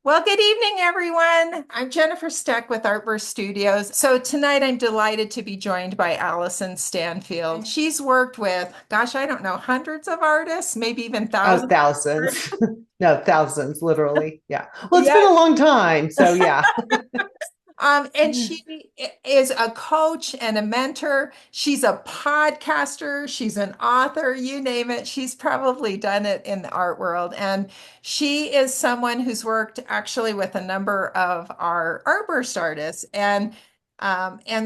Well, good evening, everyone. I'm Jennifer Steck with Artburst Studios. So tonight I'm delighted to be joined by Alyson Stanfield. She's worked with, gosh, I don't know, hundreds of artists, maybe even Oh, thousands. thousands. No, thousands, literally. Yeah. Well, it's been Yeah. a long time. So, yeah. And she is a coach and a mentor. She's a podcaster. She's an author, you name it. She's probably done it in the art world. And she is someone who's worked actually with a number of our Artburst artists. And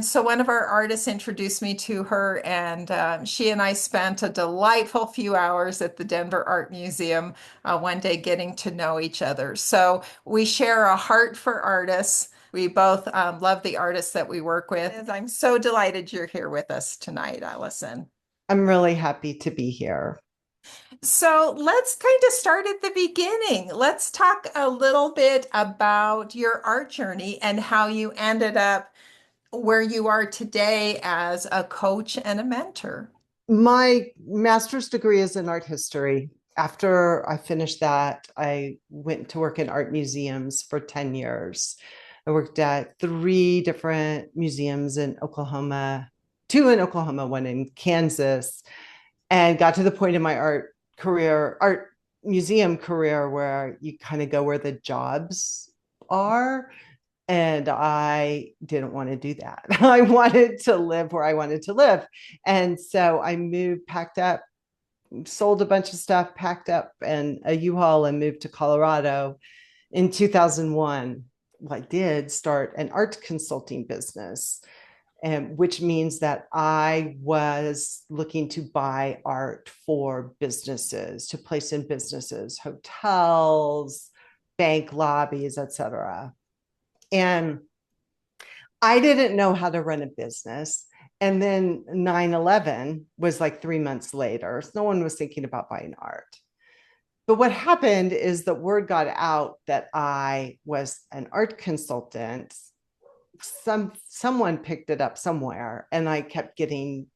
so one of our artists introduced me to her, and she and I spent a delightful few hours at the Denver Art Museum one day getting to know each other. So we share a heart for artists. We both love the artists that we work with. I'm so delighted you're here with us tonight, Alyson. I'm really happy to be here. So let's kind of start at the beginning. Let's talk a little bit about your art journey and how you ended up where you are today as a coach and a mentor. My master's degree is in art history. After I finished that, I went to work in art museums for 10 years. I worked at three different museums in Oklahoma, two in Oklahoma, one in Kansas, and got to the point in my art museum career where you kind of go where the jobs are. And I didn't want to do that. I wanted to live where I wanted to live. And so I moved, packed up, sold a bunch of stuff, packed up and a U-Haul and moved to Colorado in 2001. Well, I did start an art consulting business, and which means that I was looking to buy art for businesses, to place in businesses, hotels, bank lobbies, etc. And I didn't know how to run a business. And then 9/11 was like 3 months later. So no one was thinking about buying art. But what happened is that word got out that I was an art consultant. Someone picked it up somewhere, and I kept getting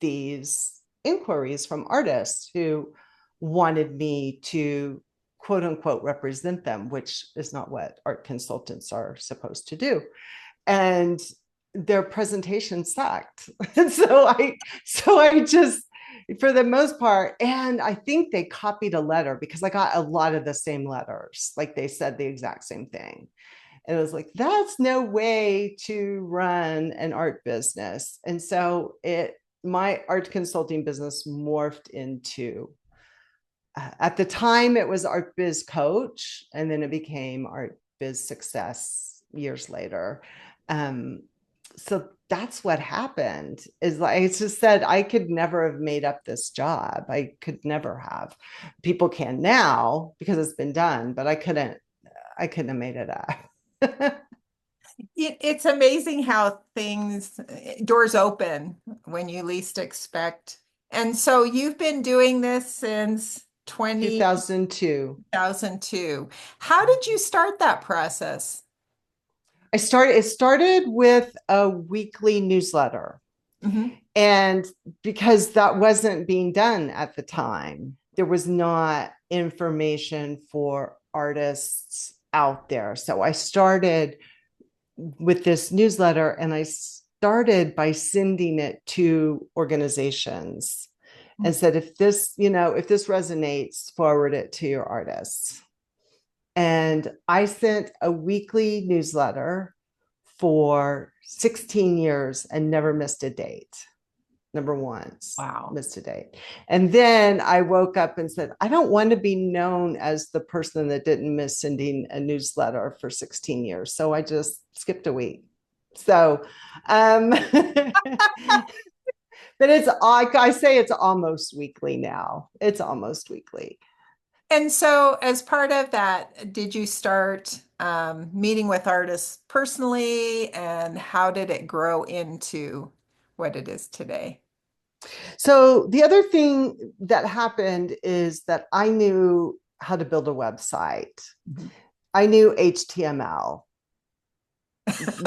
these inquiries from artists who wanted me to quote unquote represent them, which is not what art consultants are supposed to do. And their presentation sucked. So I just, for the most part, and I think they copied a letter because I got a lot of the same letters. Like they said the exact same thing. And it was like, that's no way to run an art business. And so my art consulting business morphed into, at the time it was Art Biz Coach, and then it became Art Biz Success years later. So that's what happened. Is like it's just said I could never have made up this job. I could never have. People can now because it's been done, but I couldn't. I couldn't have made it up. It's amazing how doors open when you least expect. And so you've been doing this since 2002. 2002. How did you start that process? It started with a weekly newsletter. Mhm. And because that wasn't being done at the time, there was not information for artists out there. So I started with this newsletter, and I started by sending it to organizations and said, if this resonates, forward it to your artists. And I sent a weekly newsletter for 16 years and never missed a date. Never once Wow. missed a date. And then I woke up and said, I don't want to be known as the person that didn't miss sending a newsletter for 16 years. So I just skipped a week. So, but it's like I say, it's almost weekly now. It's almost weekly. And so, as part of that, did you start meeting with artists personally, and how did it grow into what it is today? So the other thing that happened is that I knew how to build a website. Mhm. I knew HTML.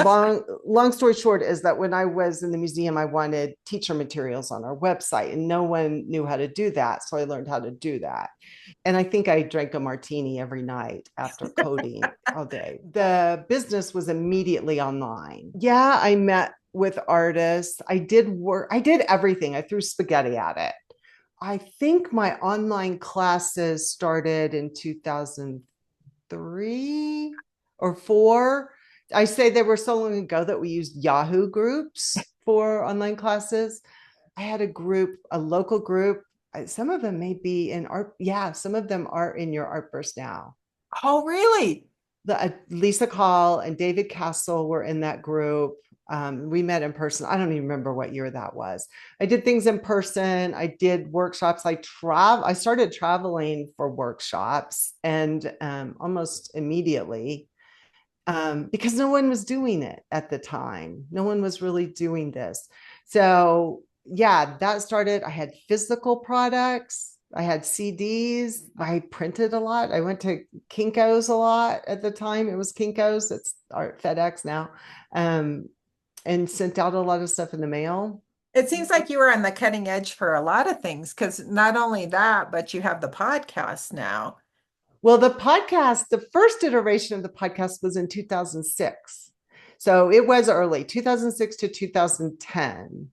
long story short is that when I was in the museum, I wanted teacher materials on our website, and no one knew how to do that. So I learned how to do that. And I think I drank a martini every night after coding all day. The business was immediately online. Yeah, I met with artists. I did work, I did everything. I threw spaghetti at it. I think my online classes started in 2003 or four. I say they were so long ago that we used Yahoo groups for online classes. I had a group, a local group. Some of them may be in art. Yeah, some of them are in your Artburst now. Oh, really? Lisa Call and David Castle were in that group. We met in person. I don't even remember what year that was. I did things in person. I did workshops. I started traveling for workshops, and almost immediately, because no one was doing it at the time. No one was really doing this. So yeah, that started. I had physical products. I had CDs. I printed a lot. I went to Kinko's a lot at the time. It was Kinko's. It's Art FedEx now, um, and sent out a lot of stuff in the mail. It seems like you were on the cutting edge for a lot of things because not only that, but you have the podcast now. Well, the first iteration of the podcast was in 2006. So it was early, 2006 to 2010.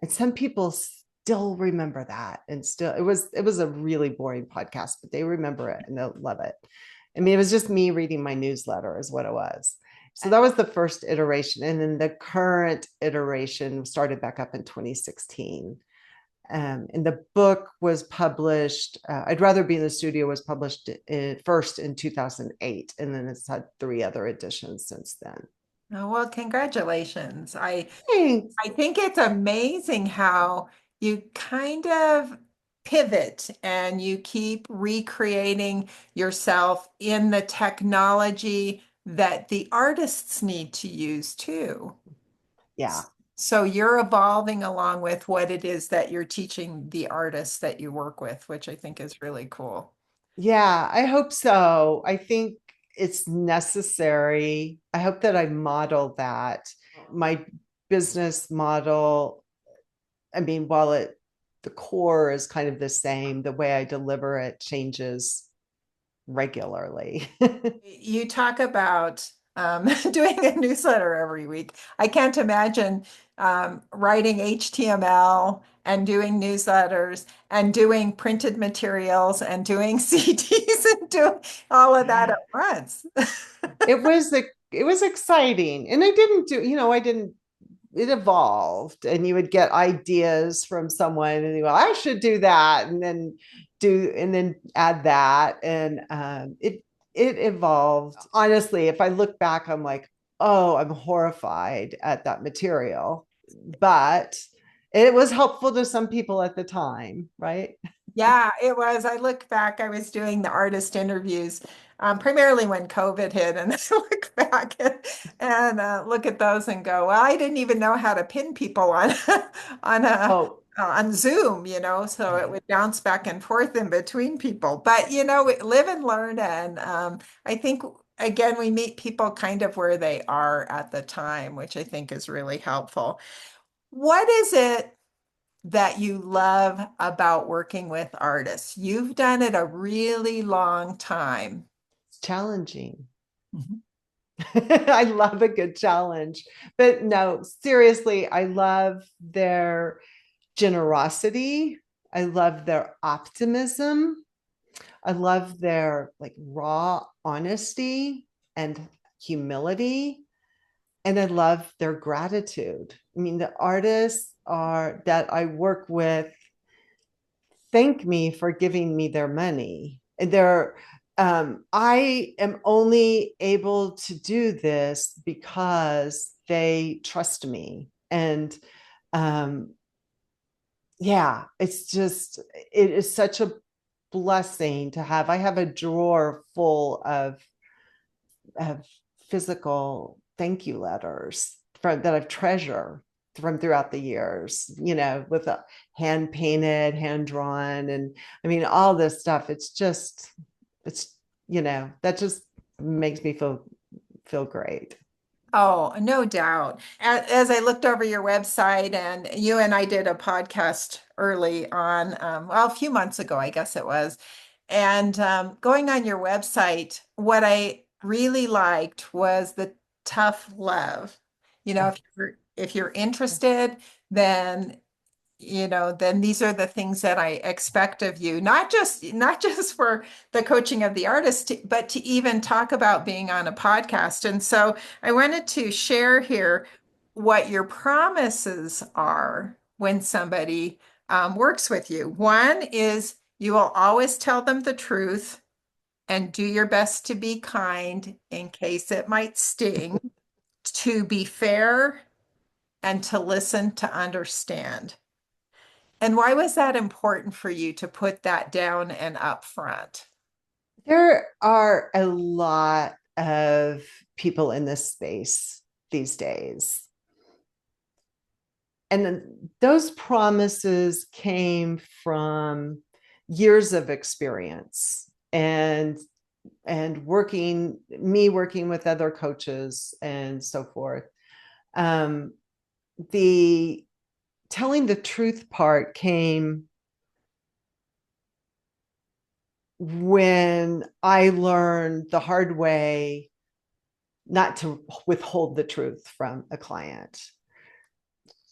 And some people still remember that. And still, it was a really boring podcast, but they remember it and they'll love it. I mean, it was just me reading my newsletter, is what it was. So that was the first iteration. And then the current iteration started back up in 2016. And the book was published, I'd Rather Be in the Studio was published first in 2008. And then it's had three other editions since then. Oh, well, congratulations. Thanks. I think it's amazing how you kind of pivot and you keep recreating yourself in the technology that the artists need to use too. Yeah. So you're evolving along with what it is that you're teaching the artists that you work with, which I think is really cool. Yeah, I hope so. I think it's necessary. I hope that I model that. My business model, I mean, while the core is kind of the same, the way I deliver it changes regularly. You talk about doing a newsletter every week. I can't imagine writing HTML and doing newsletters and doing printed materials and doing CDs and doing all of that at once. It was exciting. And I didn't it evolved, and you would get ideas from someone and you go, I should do that, and then add that. And it evolved. Honestly, if I look back, I'm like, oh, I'm horrified at that material. But it was helpful to some people at the time, right? Yeah, it was. I look back, I was doing the artist interviews primarily when COVID hit, and I look back and look at those and go, well, I didn't even know how to pin people on on a Oh, on Zoom, so it would bounce back and forth in between people. But we live and learn, and I think again we meet people kind of where they are at the time, which I think is really helpful. What is it that you love about working with artists? You've done it a really long time. it's challenging. Mhm. I love a good challenge. But no, seriously, I love their generosity. I love their optimism. I love their like raw honesty and humility. And I love their gratitude. I mean, the artists are that I work with thank me for giving me their money. And I am only able to do this because they trust me. And um, yeah, it is such a blessing to have. I have a drawer full of physical thank you letters that I've treasured from throughout the years, with a hand painted, hand drawn, and I mean all this stuff. It's that just makes me feel great. Oh, no doubt. As I looked over your website, and you and I did a podcast early on, well, a few months ago, I guess it was. And going on your website, what I really liked was the tough love. If you're interested, then then these are the things that I expect of you, not just for the coaching of the artist, but to even talk about being on a podcast. And so I wanted to share here what your promises are when somebody works with you. One is you will always tell them the truth and do your best to be kind in case it might sting, to be fair, and to listen to understand. And why was that important for you to put that down and up front? There are a lot of people in this space these days. And then those promises came from years of experience and working with other coaches and so forth. Um, the telling the truth part came when I learned the hard way not to withhold the truth from a client.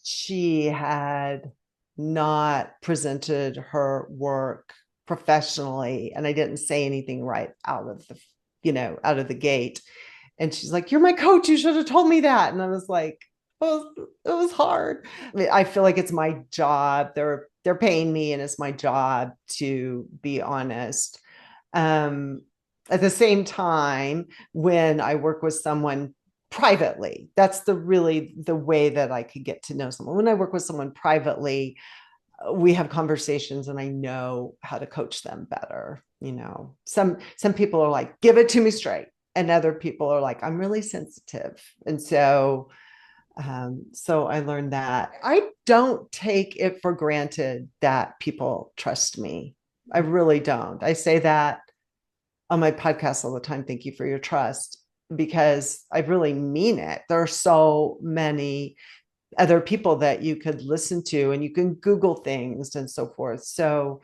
She had not presented her work professionally, and I didn't say anything right out of the gate. And she's like, "You're my coach, you should have told me that." And I was like, "Oh, it was hard." I mean, I feel like it's my job. They're paying me, and it's my job to be honest. um at the same time, when I work with someone privately, that's the way that I could get to know someone. When I work with someone privately, we have conversations and I know how to coach them better. Some people are like, "Give it to me straight," and other people are like, "I'm really sensitive." And so I learned that I don't take it for granted that people trust me. I really don't. I say that on my podcast all the time. "Thank you for your trust," because I really mean it. There are so many other people that you could listen to, and you can Google things and so forth. So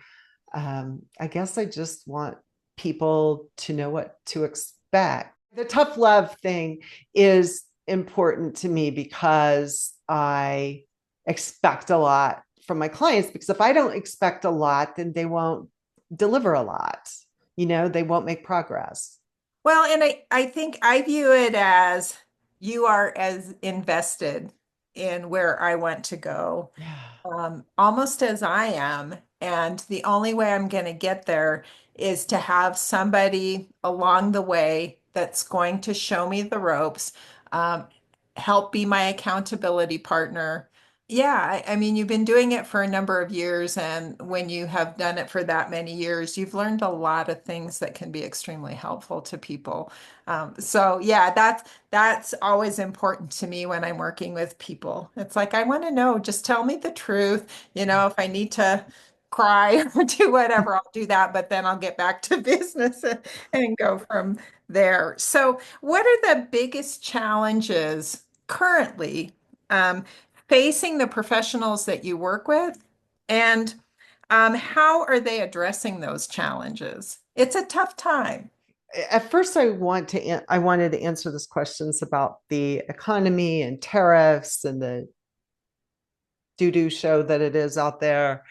I guess I just want people to know what to expect. The tough love thing is important to me because I expect a lot from my clients, because if I don't expect a lot, then they won't deliver a lot. They won't make progress. Well, and I think I view it as you are as invested in where I want to go, Yeah. almost as I am. And the only way I'm going to get there is to have somebody along the way that's going to show me the ropes, um, help be my accountability partner. Yeah, I mean, you've been doing it for a number of years, and when you have done it for that many years, you've learned a lot of things that can be extremely helpful to people. So yeah, that's always important to me when I'm working with people. It's like I want to know, just tell me the truth. If I need to cry or do whatever, I'll do that, but then I'll get back to business and go from there. So, what are the biggest challenges currently? Um, Facing the professionals that you work with, and how are they addressing those challenges? It's a tough time. At first, I wanted to answer this questions about the economy and tariffs and the doo-doo show that it is out there.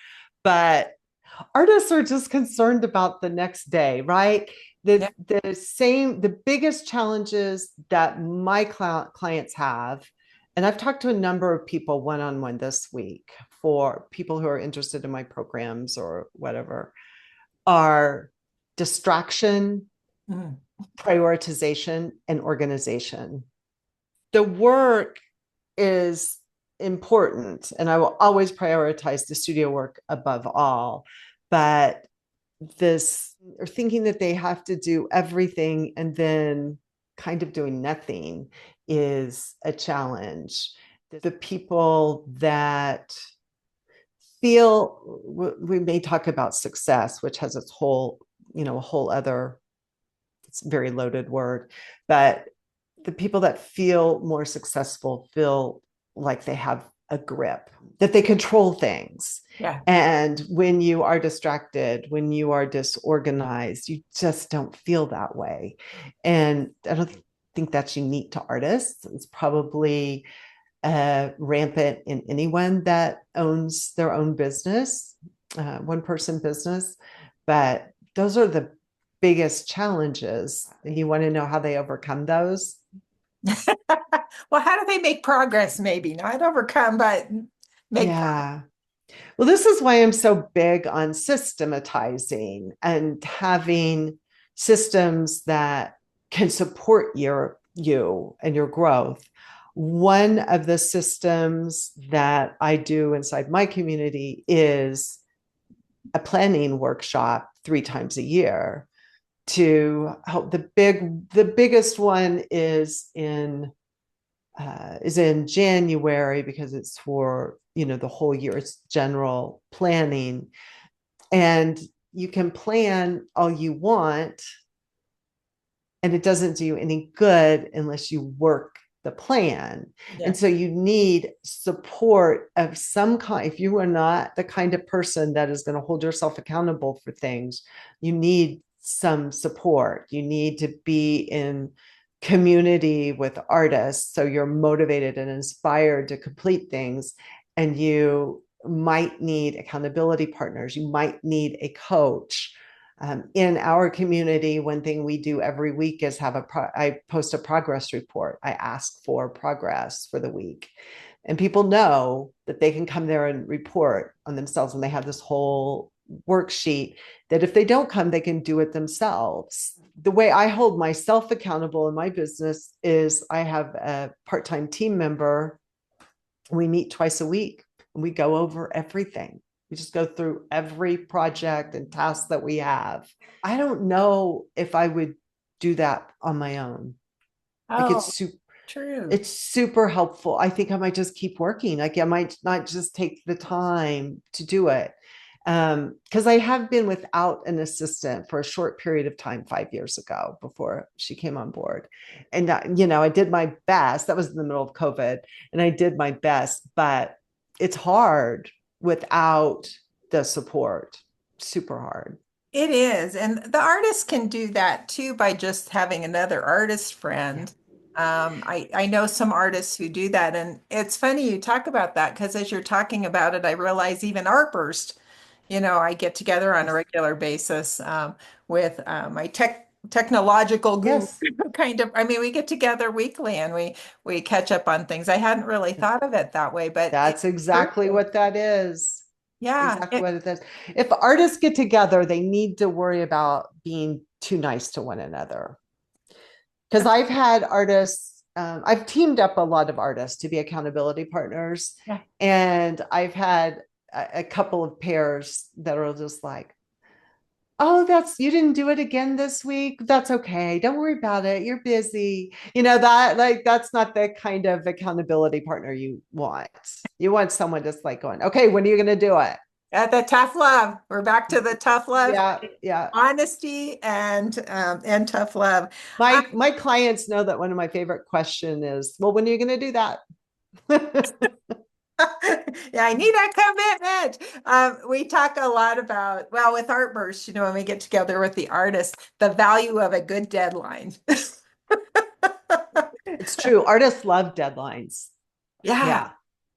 But artists are just concerned about the next day, right? Yeah. The biggest challenges that my clients have, and I've talked to a number of people one-on-one this week for people who are interested in my programs or whatever, are distraction, Mhm. prioritization, and organization. The work is important, and I will always prioritize the studio work above all. But this, or thinking that they have to do everything and then kind of doing nothing, is a challenge. The people that feel, we may talk about success, which has its whole, a whole other, it's a very loaded word, but the people that feel more successful feel like they have a grip, that they control things. Yeah. And when you are distracted, when you are disorganized, you just don't feel that way. And I don't think that's unique to artists. It's probably rampant in anyone that owns their own business, one person business. But those are the biggest challenges. You want to know how they overcome those? Well, how do they make progress? Maybe not overcome, but make progress. Yeah. Well, this is why I'm so big on systematizing and having systems that can support you and your growth. One of the systems that I do inside my community is a planning workshop 3 times a year to help. The biggest one is in January because it's for the whole year. It's general planning, and you can plan all you want, and it doesn't do you any good unless you work the plan. And Yeah. so you need support of some kind. If you are not the kind of person that is going to hold yourself accountable for things, you need some support. You need to be in community with artists so you're motivated and inspired to complete things. And you might need accountability partners. You might need a coach. In our community, one thing we do every week is I post a progress report. I ask for progress for the week. And people know that they can come there and report on themselves. And they have this whole worksheet that if they don't come, they can do it themselves. The way I hold myself accountable in my business is I have a part-time team member. We meet twice a week and we go over everything. We just go through every project and task that we have. I don't know if I would do that on my own. Like Oh, true. it's super helpful. I think I might just keep working. Like I might not just take the time to do it. Because I have been without an assistant for a short period of time 5 years ago before she came on board. And, I did my best. That was in the middle of COVID. And I did my best, but it's hard without the support. Super hard. It is. And the artist can do that too by just having another artist Yeah. friend. I know some artists who do that. And it's funny you talk about that because as you're talking about it, I realize even Artburst, I get together on a Yes. regular basis with my technological guru Yes. kind of. I mean, we get together weekly and we catch up on things. I hadn't really thought of it that way, but it's That's exactly true. what that is. Yeah. Exactly what it is. If artists get together, they need to worry about being too nice to one another. Because I've had artists, I've teamed up a lot of artists to be accountability partners. Yeah. And I've had a couple of pairs that are just like, oh, you didn't do it again this week. That's okay. Don't worry about it. You're busy. That's not the kind of accountability partner you want. You want someone just like going, okay, when are you going to do it? At the tough love. We're back to the tough love, Yeah, yeah. honesty and tough love. I, My clients know that one of my favorite questions is, well, when are you going to do that? yeah, I need that commitment. We talk a lot about, well, with Artburst, when we get together with the artists, the value of a good deadline. It's true. Artists love deadlines. Yeah. Yeah, yeah,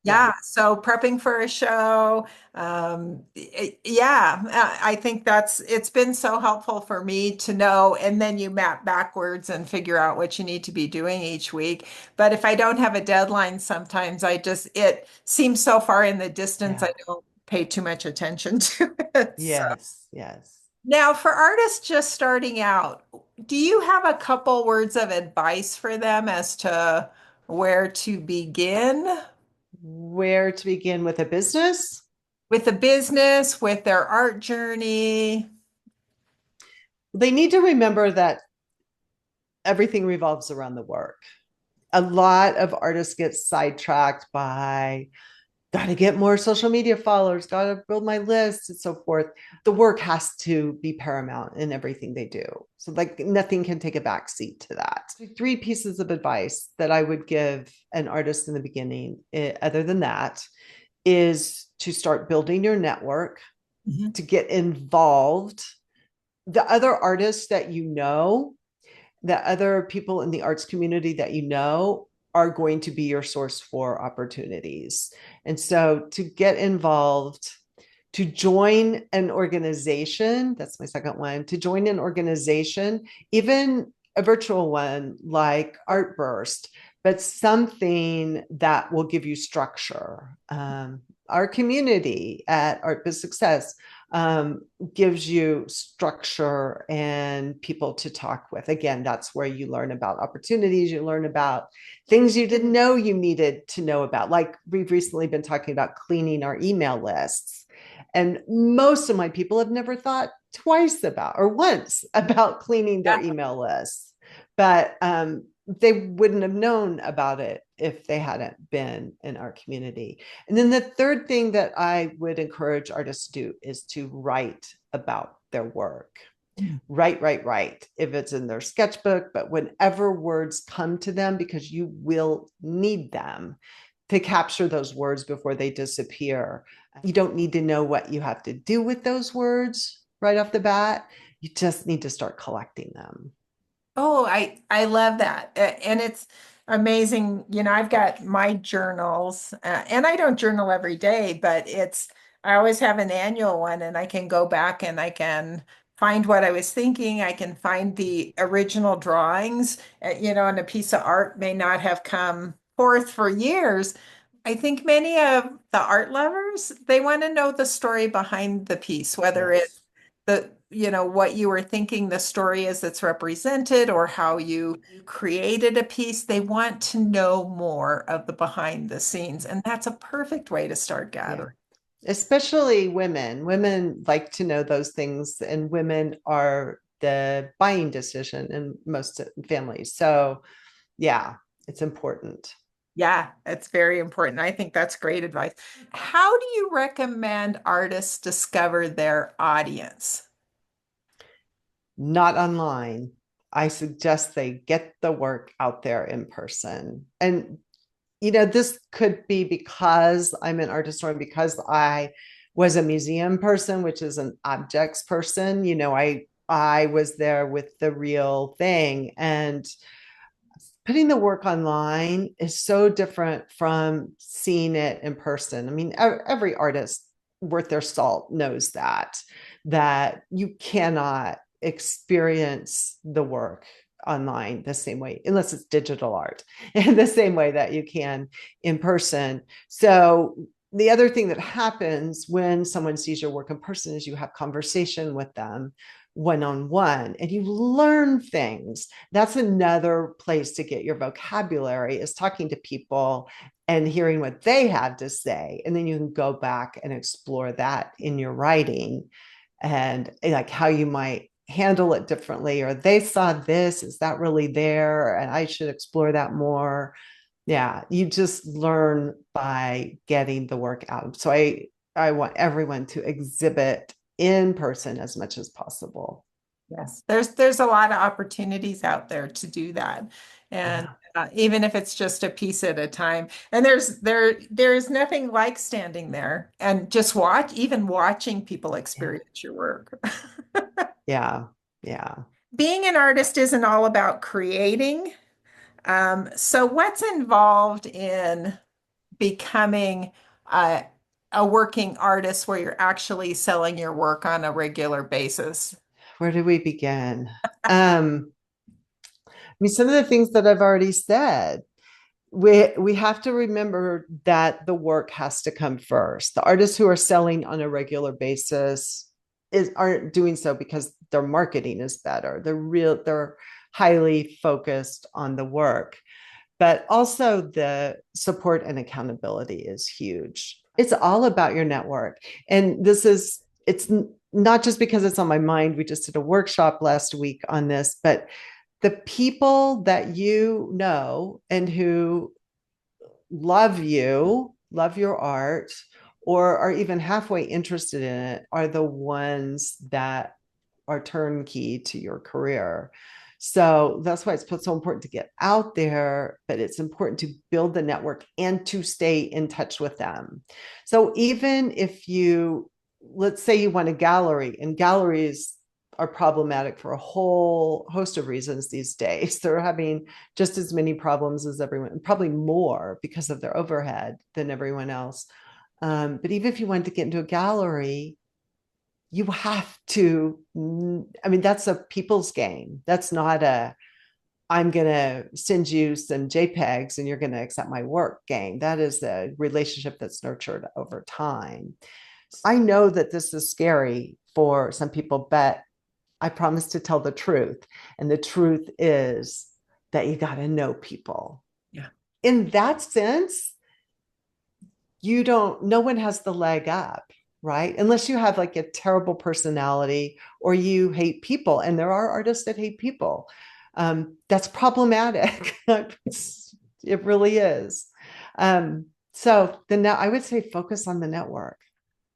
Yeah, so prepping for a show, yeah, I think it's been so helpful for me to know, and then you map backwards and figure out what you need to be doing each week. But if I don't have a deadline, sometimes it seems so far in the distance, yeah. I don't pay too much attention to it. So Yes, yes. now for artists just starting out, do you have a couple words of advice for them as to where to begin? Where to begin with a business? With the business, with their art journey. They need to remember that everything revolves around the work. A lot of artists get sidetracked by got to get more social media followers, got to build my list and so forth. The work has to be paramount in everything they do. So like nothing can take a back seat to that. Three pieces of advice that I would give an artist in the beginning, other than that, is to start building your network, Mhm. to get involved. The other artists that you know, the other people in the arts community that you know are going to be your source for opportunities. And so to get involved, to join an organization, that's my second one, to join an organization, even a virtual one like Artburst, but something that will give you structure. Our community at Art Biz Success gives you structure and people to talk with. Again, that's where you learn about opportunities, you learn about things you didn't know you needed to know about. Like we've recently been talking about cleaning our email lists. And most of my people have never thought twice about or once about cleaning their email lists. But they wouldn't have known about it if they hadn't been in our community. And then the third thing that I would encourage artists to do is to write about their work. Write. If it's in their sketchbook, but whenever words come to them, because you will need them to capture those words before they disappear. You don't need to know what you have to do with those words right off the bat. You just need to start collecting them. Oh, I love that. And it's amazing. I've got my journals, and I don't journal every day, but I always have an annual one, and I can go back and I can find what I was thinking. I can find the original drawings, and a piece of art may not have come forth for years. I think many of the art lovers, they want to know the story behind the piece, whether it's Yes. what you were thinking the story is that's represented or how you created a piece. They want to know more of the behind the scenes, and that's a perfect way to start Yeah. gathering. Especially women. Women like to know those things, and women are the buying decision in most families. So, yeah, it's important. Yeah, it's very important. I think that's great advice. How do you recommend artists discover their audience? Not online. I suggest they get the work out there in person. And, this could be because I'm an art historian, because I was a museum person, which is an objects person. I was there with the real thing. And putting the work online is so different from seeing it in person. I mean, every artist worth their salt knows that you cannot experience the work online the same way, unless it's digital art, in the same way that you can in person. So the other thing that happens when someone sees your work in person is you have conversation with them one-on-one, and you learn things. That's another place to get your vocabulary, is talking to people and hearing what they have to say. And then you can go back and explore that in your writing, and like how you might handle it differently, or they saw this, is that really there, and I should explore that more. Yeah, you just learn by getting the work out. So I want everyone to exhibit in person as much as possible. Yes, there's a lot of opportunities out there to do that, and Yeah. even if it's just a piece at a time. And there is nothing like standing there and just even watching people Yeah. experience your work. Yeah. Yeah. Being an artist isn't all about creating. So what's involved in becoming a, a working artist where you're actually selling your work on a regular basis? Where do we begin? I mean, some of the things that I've already said, we have to remember that the work has to come first. The artists who are selling on a regular basis aren't doing so because their marketing is better. They're highly focused on the work, but also the support and accountability is huge. It's all about your network. And it's not just because it's on my mind. We just did a workshop last week on this, but the people that you know and who love you love your art, or are even halfway interested in it are the ones that are turnkey to your career. So that's why it's so important to get out there, but it's important to build the network and to stay in touch with them. So even if you, let's say you want a gallery, and galleries are problematic for a whole host of reasons these days. They're having just as many problems as everyone, probably more because of their overhead than everyone else. But even if you wanted to get into a gallery, you have to, I mean, that's a people's game. That's not a, I'm going to send you some JPEGs and you're going to accept my work game. That is a relationship that's nurtured over time. I know that this is scary for some people, but I promise to tell the truth. And the truth is that you got to know people. Yeah. In that sense, you don't, no one has the leg up, right? Unless you have like a terrible personality or you hate people. And there are artists that hate people. That's problematic. It really is. So I would say focus on the network.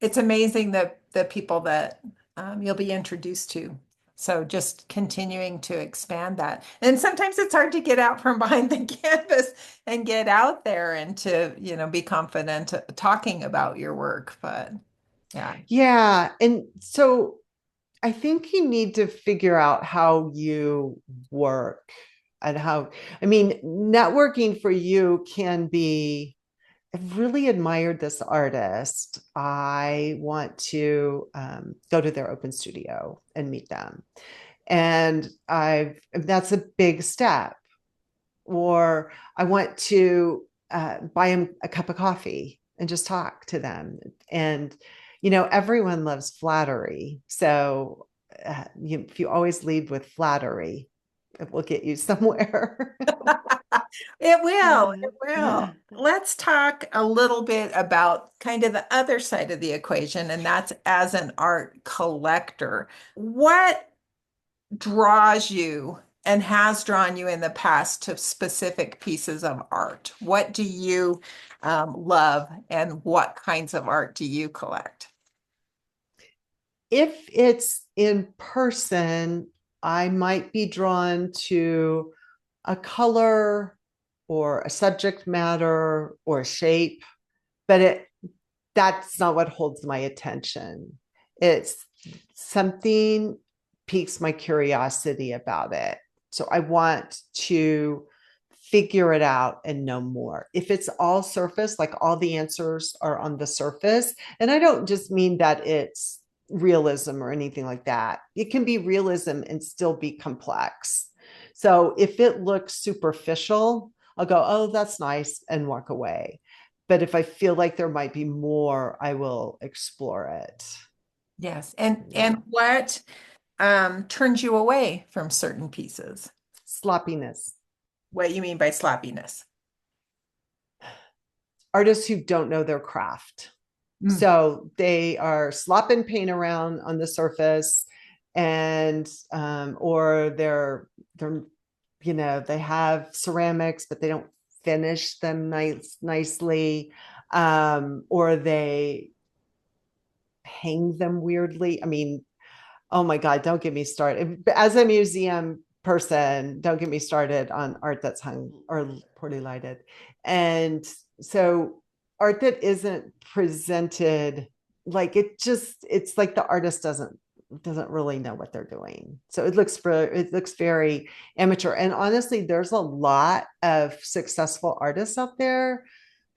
It's amazing the people that you'll be introduced to. So just continuing to expand that. And sometimes it's hard to get out from behind the canvas and get out there and to, be confident talking about your work. But yeah. Yeah. And so I think you need to figure out how you work and how, I mean, networking for you can be, I've really admired this artist. I want to go to their open studio and meet them. And that's a big step. Or I want to buy them a cup of coffee and just talk to them. And, everyone loves flattery. So if you always lead with flattery, it will get you somewhere. It will. It will. Let's talk a little bit about kind of the other side of the equation, and that's as an art collector. What draws you and has drawn you in the past to specific pieces of art? What do you love, and what kinds of art do you collect? If it's in person, I might be drawn to a color or a subject matter or a shape, but that's not what holds my attention. It's something piques my curiosity about it. So I want to figure it out and know more. If it's all surface, like all the answers are on the surface, and I don't just mean that it's realism or anything like that. It can be realism and still be complex. So if it looks superficial, I'll go, oh, that's nice, and walk away. But if I feel like there might be more, I will explore it. Yes. And Yeah. what turns you away from certain pieces? Sloppiness. What you mean by sloppiness? Artists who don't know their craft. Mm. So they are slopping paint around on the surface, and or they have ceramics, but they don't finish them nicely, or they hang them weirdly. I mean, oh my God, don't get me started. As a museum person, don't get me started on art that's hung or poorly lighted. And so art that isn't presented, like it's like the artist doesn't really know what they're doing. So it looks very amateur. And honestly, there's a lot of successful artists out there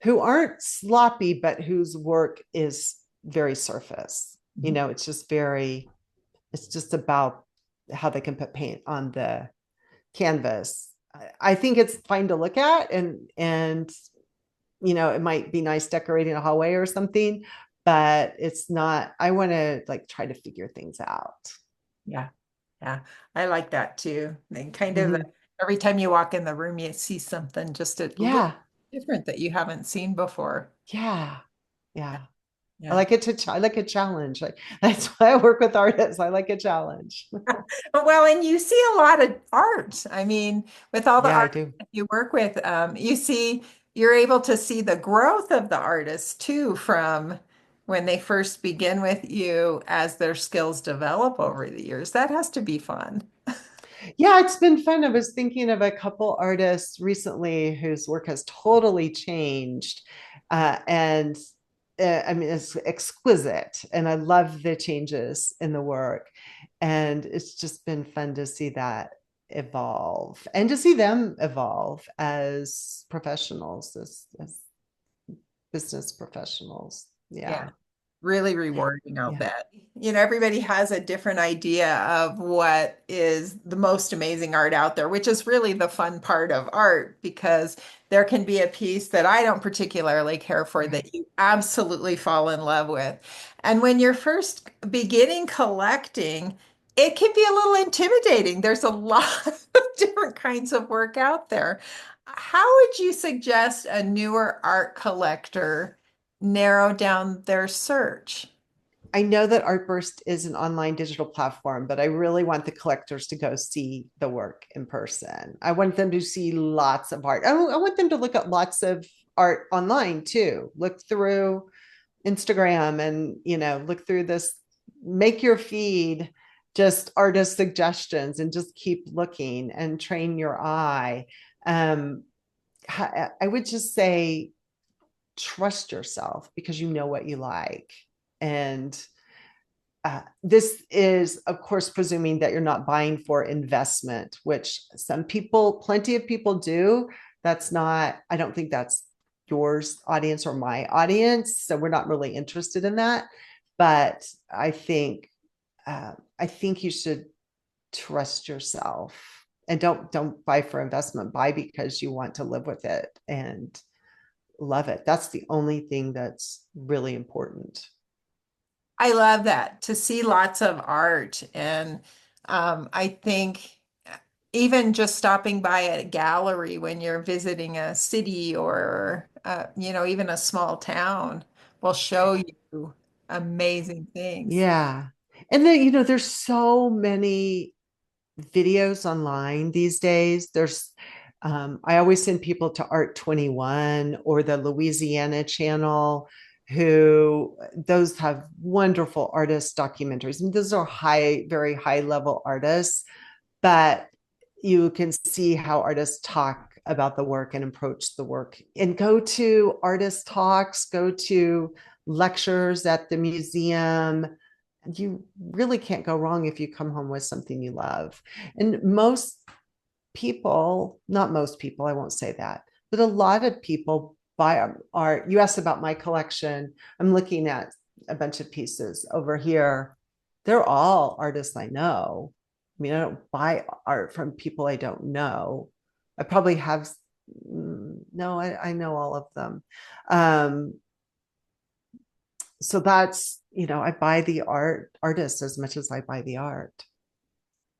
who aren't sloppy, but whose work is very surface. It's just about how they can put paint on the canvas. I think it's fine to look at, and it might be nice decorating a hallway or something, but it's not, I want to like try to figure things out. Yeah. Yeah. I like that too. And kind of Mhm. every time you walk in the room, you see something just a little Yeah. different that you haven't seen before. Yeah. Yeah. Yeah. I like a challenge. That's why I work with artists. I like a challenge. Well, and you see a lot of art. I mean, with all the Yeah, I art do. you work with, you see, you're able to see the growth of the artist too from when they first begin with you as their skills develop over the years. That has to be fun. Yeah, it's been fun. I was thinking of a couple artists recently whose work has totally changed. And I mean, it's exquisite. And I love the changes in the work. And it's just been fun to see that evolve and to see them evolve as professionals, as business professionals. Yeah. Yeah. Really rewarding, I'll Yeah. bet. Everybody has a different idea of what is the most amazing art out there, which is really the fun part of art because there can be a piece that I don't particularly care for Right. that you absolutely fall in love with. And when you're first beginning collecting, it can be a little intimidating. There's a lot of different kinds of work out there. How would you suggest a newer art collector narrow down their search? I know that Artburst is an online digital platform, but I really want the collectors to go see the work in person. I want them to see lots of art. I want them to look at lots of art online too. Look through Instagram and, look through this, make your feed just artist suggestions and just keep looking and train your eye. Um, I would just say trust yourself because you know what you like. And this is, of course, presuming that you're not buying for investment, which some people, plenty of people do. That's not, I don't think that's yours audience or my audience. So we're not really interested in that. But I think you should trust yourself and don't buy for investment. Buy because you want to live with it and love it. That's the only thing that's really important. I love that to see lots of art. And I think even just stopping by a gallery when you're visiting a city or, even a small town will show you amazing things. Yeah. And then, there's so many videos online these days. I always send people to Art 21 or the Louisiana channel, who those have wonderful artist documentaries. And those are very high level artists, but you can see how artists talk about the work and approach the work. And go to artist talks, go to lectures at the museum. You really can't go wrong if you come home with something you love. And most people, not most people, I won't say that, but a lot of people buy art. You asked about my collection. I'm looking at a bunch of pieces over here. They're all artists I know. I mean, I don't buy art from people I don't know. I probably have, no, I know all of them. Um, so that's, I buy the artist as much as I buy the art.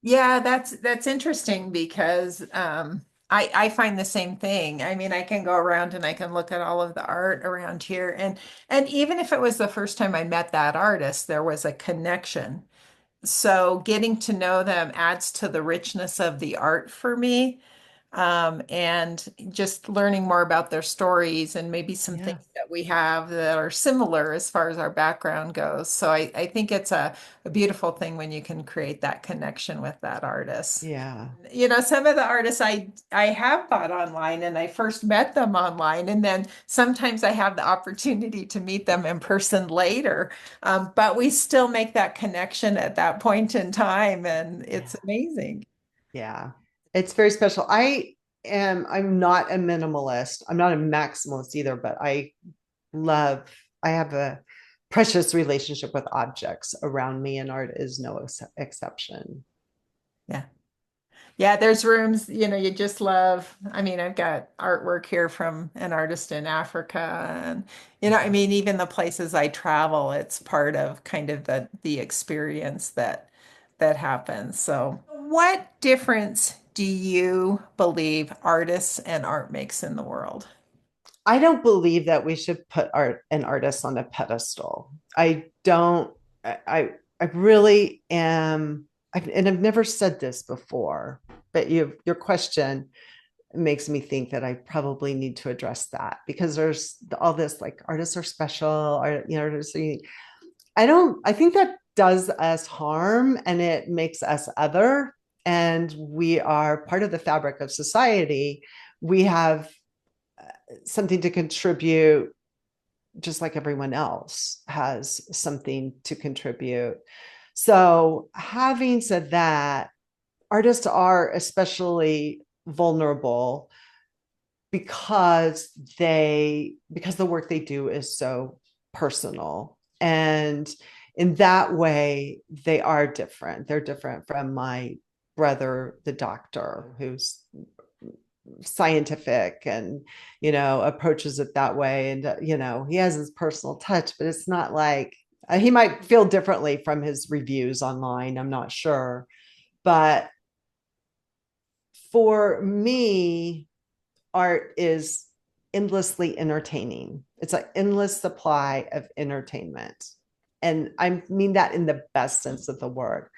Yeah, that's interesting because I find the same thing. I mean, I can go around and I can look at all of the art around here, and even if it was the first time I met that artist, there was a connection. So getting to know them adds to the richness of the art for me. And just learning more about their stories and maybe some Yeah. things that we have that are similar as far as our background goes. So I think it's a beautiful thing when you can create that connection with that artist. Yeah. Some of the artists I have bought online and I first met them online, and then sometimes I have the opportunity to meet them in person later. But we still make that connection at that point in time, and it's Yeah. amazing. Yeah. It's very special. I'm not a minimalist. I'm not a maximalist either, but I have a precious relationship with objects around me, and art is no exception. Yeah. Yeah, there's rooms, you just love. I mean, I've got artwork here from an artist in Africa and I mean, even the places I travel, it's part of kind of the experience that happens. So, what difference do you believe artists and art makes in the world? I don't believe that we should put an artist on a pedestal. I don't, I really am, and I've never said this before, but your question, makes me think that I probably need to address that, because there's all this like artists are special, or artists are unique. I think that does us harm, and it makes us other, and we are part of the fabric of society. We have something to contribute, just like everyone else has something to contribute. So, having said that, artists are especially vulnerable because the work they do is so personal, and in that way they are different. They're different from my brother the doctor, who's scientific and approaches it that way, and he has his personal touch, but it's not like he might feel differently from his reviews online, I'm not sure. But for me, art is endlessly entertaining. It's an endless supply of entertainment. And I mean that in the best sense of the word.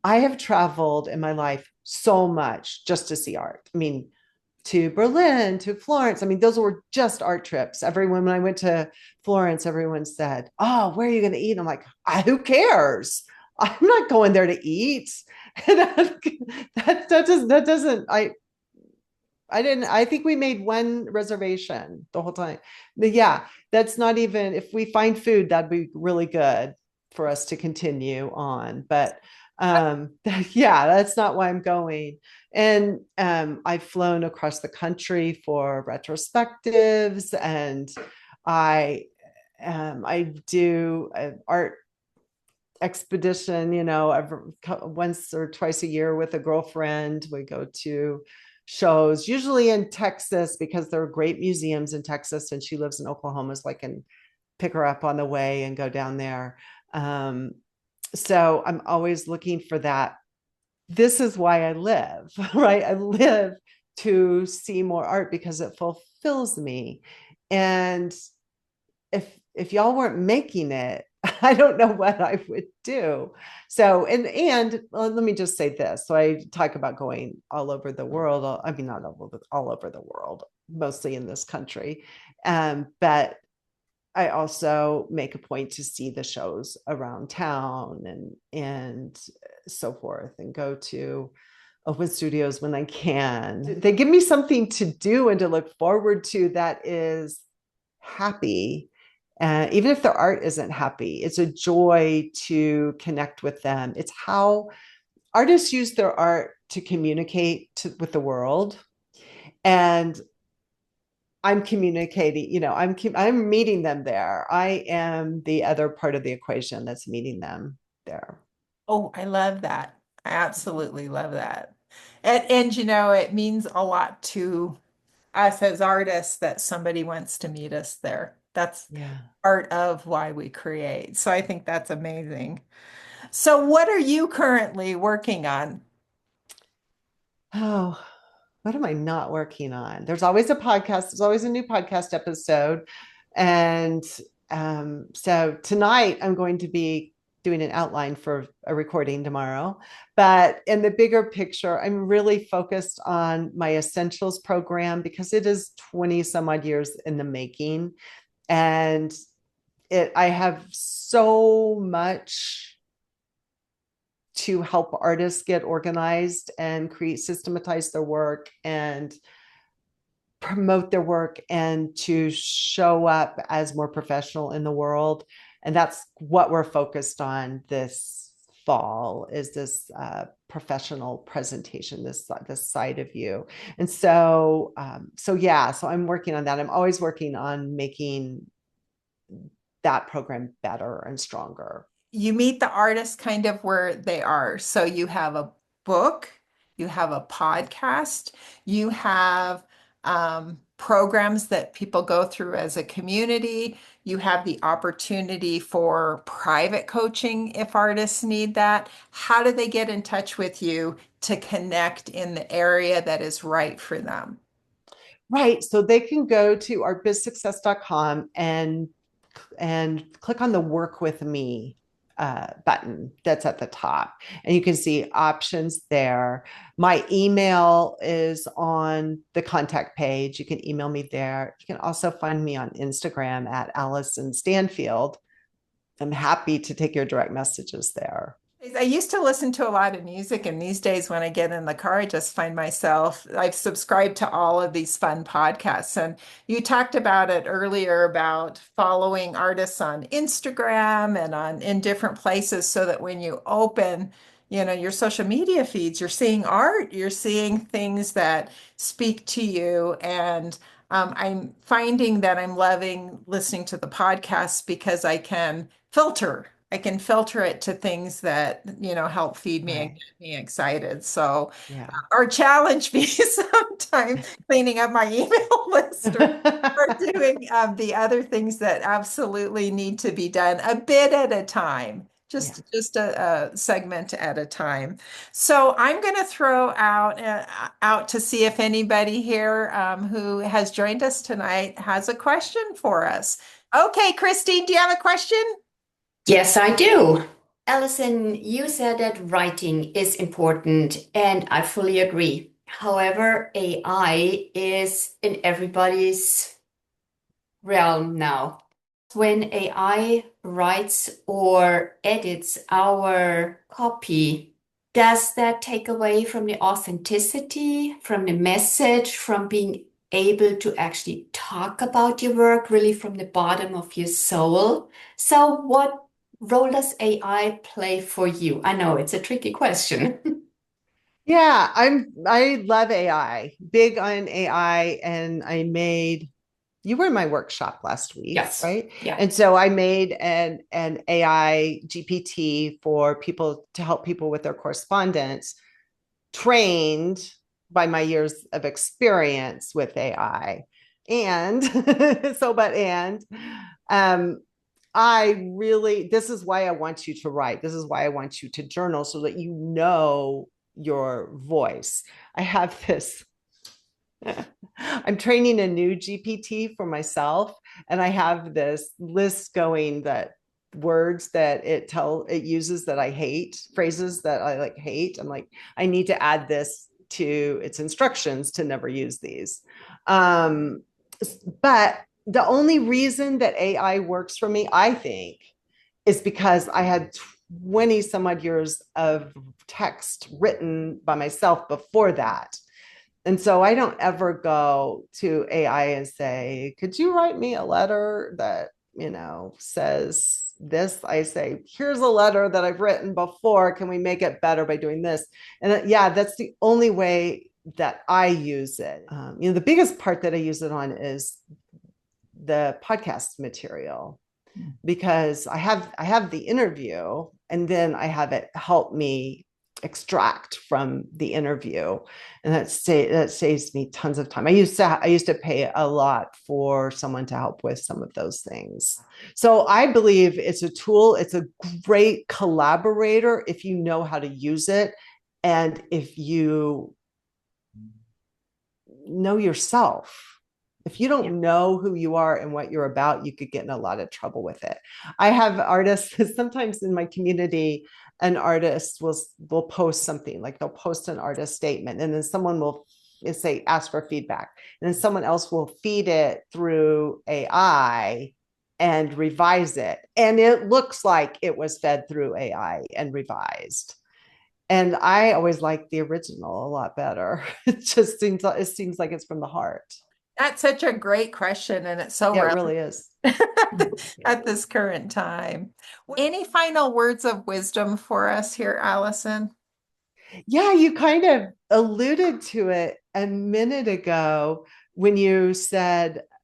I have traveled in my life so much just to see art. I mean, to Berlin, to Florence. I mean, those were just art trips. When I went to Florence, everyone said, "Oh, where are you going to eat?" And I'm like, who cares? I'm not going there to eat. That doesn't, I didn't, I think we made one reservation the whole time. But yeah, that's not even, if we find food, that'd be really good for us to continue on. But yeah, that's not why I'm going. And I've flown across the country for retrospectives, and I I do art expedition, once or twice a year with a girlfriend. We go to shows, usually in Texas, because there are great museums in Texas, and she lives in Oklahoma, so I can pick her up on the way and go down there. Um, so I'm always looking for that. This is why I live, right? I live to see more art because it fulfills me. And if y'all weren't making it, I don't know what I would do. So, and well, let me just say this. So I talk about going all over the world. I mean, not all over the world, mostly in this country. But I also make a point to see the shows around town, and so forth, and go to open studios when I can. They give me something to do and to look forward to that is happy. Even if their art isn't happy, it's a joy to connect with them. It's how artists use their art to communicate with the world. And I'm communicating, I'm meeting them there. I am the other part of the equation that's meeting them there. Oh, I love that. I absolutely love that. And it means a lot to us as artists that somebody wants to meet us there. That's Yeah. part of why we create. So I think that's amazing. So what are you currently working on? Oh, what am I not working on? There's always a podcast. There's always a new podcast episode. And so tonight I'm going to be doing an outline for a recording tomorrow. But in the bigger picture, I'm really focused on my essentials program, because it is 20 some odd years in the making. And I have so much to help artists get organized and systematize their work and promote their work, and to show up as more professional in the world. And that's what we're focused on this fall, is this professional presentation, this side of you. And so yeah, so I'm working on that. I'm always working on making that program better and stronger. You meet the artist kind of where they are. So you have a book, you have a podcast, you have programs that people go through as a community. You have the opportunity for private coaching if artists need that. How do they get in touch with you to connect in the area that is right for them? Right. So they can go to artbizsuccess.com and click on the work with me button that's at the top, and you can see options there. My email is on the contact page. You can email me there. You can also find me on Instagram at Alyson Stanfield. I'm happy to take your direct messages there. I used to listen to a lot of music, and these days when I get in the car, I just find myself, I've subscribed to all of these fun podcasts. And you talked about it earlier about following artists on Instagram and on in different places so that when you open, your social media feeds, you're seeing art, you're seeing things that speak to you. And I'm finding that I'm loving listening to the podcasts because I can filter it to things that, help feed me and Right. get me excited. So, Yeah. or challenge me sometime cleaning up my email list or doing the other things that absolutely need to be done a bit at a time. Yeah. Just a segment at a time. So I'm going to throw out to see if anybody here who has joined us tonight has a question for us. Okay, Christine, do you have a question? Yes, I do. Alison, you said that writing is important, and I fully agree. However, AI is in everybody's realm now. When AI writes or edits our copy, does that take away from the authenticity, from the message, from being able to actually talk about your work really from the bottom of your soul? So, what role does AI play for you? I know it's a tricky question. Yeah, I love AI, big on AI, and you were in my workshop last week, Yes. right? Yeah. And so I made an AI GPT for people to help people with their correspondence, trained by my years of experience with AI. And um this is why I want you to write. This is why I want you to journal so that you know your voice. I have this I'm training a new GPT for myself, and I have this list going that words that it uses that I hate, phrases that I like hate. I'm like, I need to add this to its instructions to never use these. Um, but the only reason that AI works for me, I think, is because I had 20 some odd years of text written by myself before that. And so I don't ever go to AI and say, could you write me a letter that, says this? I say, here's a letter that I've written before. Can we make it better by doing this? And yeah, that's the only way that I use it. The biggest part that I use it on is the podcast material, because I have the interview, and then I have it help me extract from the interview, and that saves me tons of time. I used to pay a lot for someone to help with some of those things. So I believe it's a tool. It's a great collaborator if you know how to use it, and if you know yourself. If you don't know who you are and what you're about, you could get in a lot of trouble with it. I have artists sometimes in my community. An artist will post something, like they'll post an artist statement, and then someone will say ask for feedback, and then someone else will feed it through AI and revise it, and it looks like it was fed through AI and revised. And I always like the original a lot better. It seems like it's from the heart. That's such a great question, and it's so Yeah, it relevant really is. at this current time. Any final words of wisdom for us here, Allison? Yeah, you kind of alluded to it a minute ago when you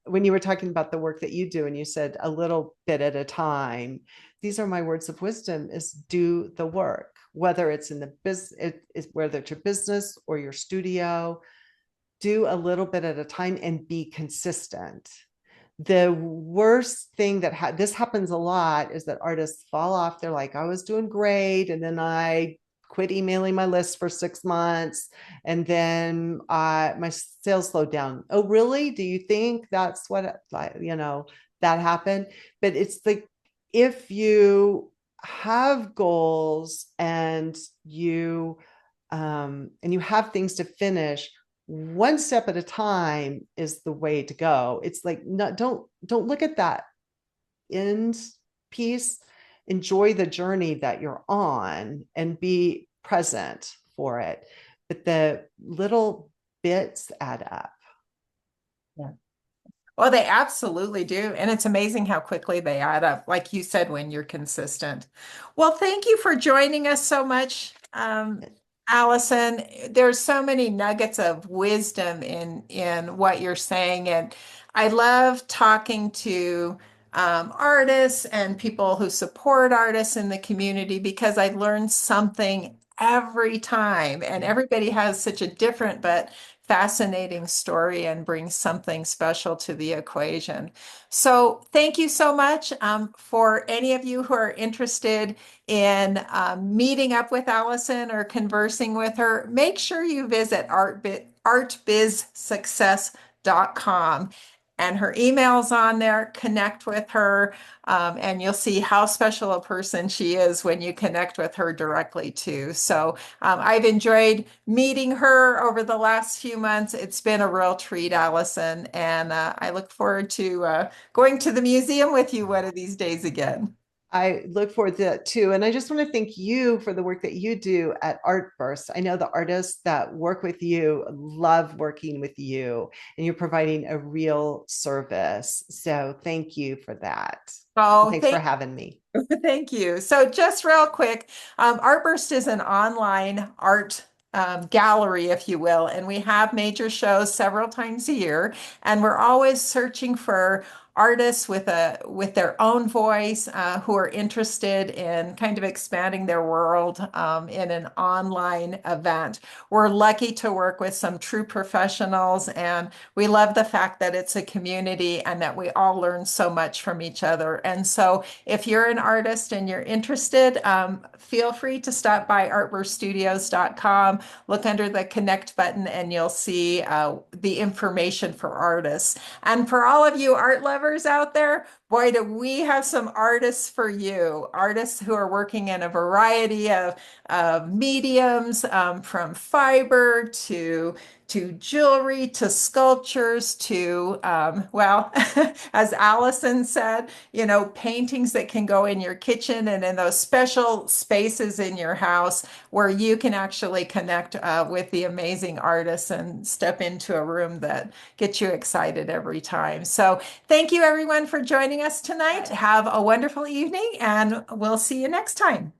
were talking about the work that you do, and you said a little bit at a time. These are my words of wisdom: is do the work, whether it's in the business, whether it's your business or your studio. Do a little bit at a time and be consistent. The worst thing this happens a lot is that artists fall off. They're like, I was doing great, and then I quit emailing my list for 6 months, and then my sales slowed down. Oh, really? Do you think that's what that happened? But it's like, if you have goals and you have things to finish, one step at a time is the way to go. It's like, no, don't look at that end piece. Enjoy the journey that you're on and be present for it. But the little bits add up. Yeah. Well, they absolutely do. And it's amazing how quickly they add up, like you said, when you're consistent. Well, thank you for joining us so much, Allison. There's so many nuggets of wisdom in what you're saying. And I love talking to artists and people who support artists in the community because I learn something every time. And everybody has such a different but fascinating story and brings something special to the equation. So thank you so much. For any of you who are interested in meeting up with Alyson or conversing with her, make sure you visit artbizsuccess.com. And her email's on there. Connect with her, and you'll see how special a person she is when you connect with her directly too. So I've enjoyed meeting her over the last few months. It's been a real treat, Alyson, and I look forward to going to the museum with you one of these days again. I look forward to that too. And I just want to thank you for the work that you do at Artburst. I know the artists that work with you love working with you, and you're providing a real service. So thank you for that. And Oh, thanks for having me. thank you. So just real quick, Artburst is an online art gallery, if you will, and we have major shows several times a year, and we're always searching for artists with their own voice who are interested in kind of expanding their world in an online event. We're lucky to work with some true professionals, and we love the fact that it's a community and that we all learn so much from each other. And so if you're an artist and you're interested, feel free to stop by artburststudios.com, look under the connect button, and you'll see the information for artists. And for all of you art lovers out there, boy, do we have some artists for you. Artists who are working in a variety of mediums, from fiber to jewelry, to sculptures, to, well, as Alyson said, paintings that can go in your kitchen and in those special spaces in your house where you can actually connect with the amazing artists and step into a room that gets you excited every time. So thank you everyone for joining us tonight. Have a wonderful evening, and we'll see you next time.